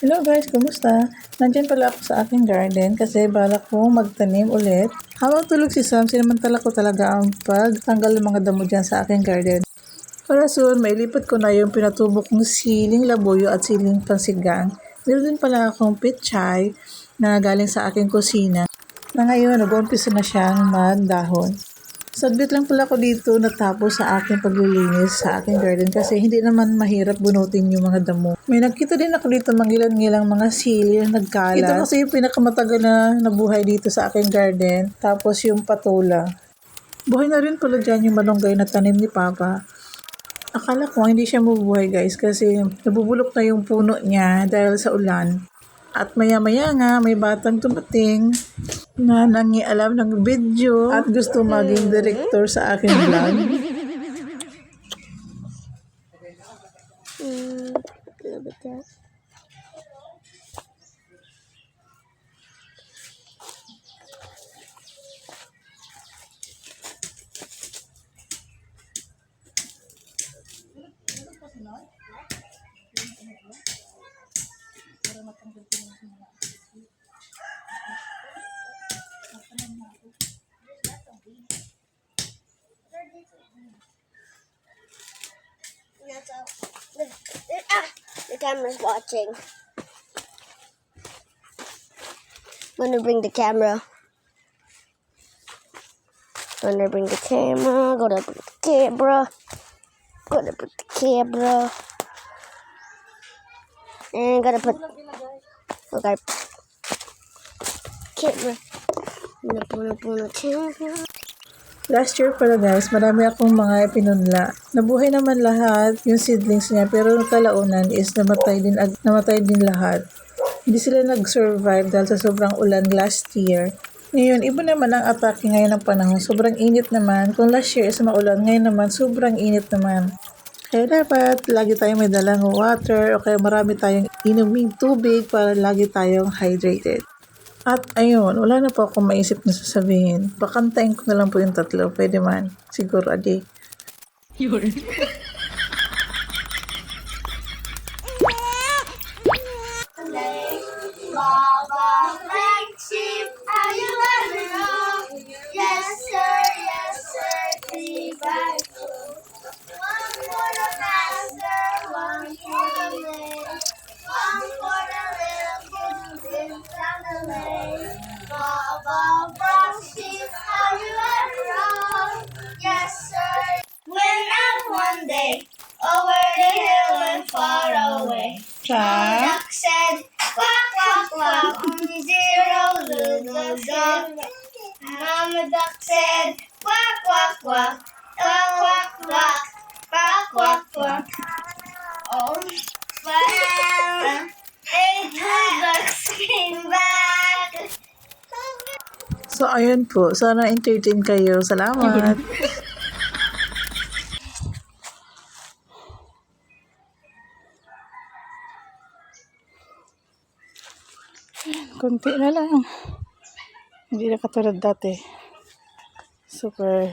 Hello guys, kumusta? Nandyan pala ako sa aking garden kasi balak kong magtanim ulit. Habang tulog si Sam, sinamantala ko talaga ang pagtanggal ng mga damo dyan sa aking garden. Para soon, mailipat ko na yung pinatubo kong siling labuyo at siling pansigang. Meron din pala akong pechay na galing sa aking kusina na ngayon nag-uumpisa na siyang magdahon. Saglit lang pala ako dito natapos sa aking paglilinis sa aking garden kasi hindi naman mahirap bunutin yung mga damo. May nakita din ako dito mangilan-ngilang mga sili na nagkalat. Ito kasi yung pinakamatagal na nabuhay dito sa aking garden. Tapos yung patola. Buhay na rin pala dyan yung malunggay na tanim ni Papa. Akala ko hindi siya mabubuhay guys kasi nabubulok na yung puno niya dahil sa ulan. At maya-maya nga may batang dumating na nangialam ng video at gusto maging director sa aking vlog. The camera's watching. I'm gonna bring the camera. Gonna bring the camera. Gonna put the camera. Gonna put the camera. And gonna put. Okay. Camera. Gonna put the camera. Last year pala guys, marami akong mga pinunla. Nabuhay naman lahat yung seedlings niya pero kalaunan is namatay din lahat. Hindi sila nag-survive dahil sa sobrang ulan last year. Ngayon, iba naman ang atake ngayon ng panahon. Sobrang init naman. Kung last year is maulan, ngayon naman sobrang init naman. Kaya dapat lagi tayong may dalang water o kaya marami tayong inuming tubig para lagi tayong hydrated. At ayun, wala na po akong maisip na sasabihin. Pakantayin ko na lang po yung tatlo. Pwede man. Siguro, adi. Yun. Baba, black sheep, are you ever wrong? Yes, sir, be back. One for the master, one for the maid, one for the little kid down the lane. Baba, black sheep, are you ever wrong? Yes, sir. Went out one day, over the hill and far away. Duck said, quack, quack, quack, only zero little duck. Mama duck said, quack, quack, quack, quack, quack, quack, quack, quack, quack. Oh, but eight ducks came back. So, ayun po. Sana entertain kayo. Salamat. Konti na lang. Hindi na katulad dati. Super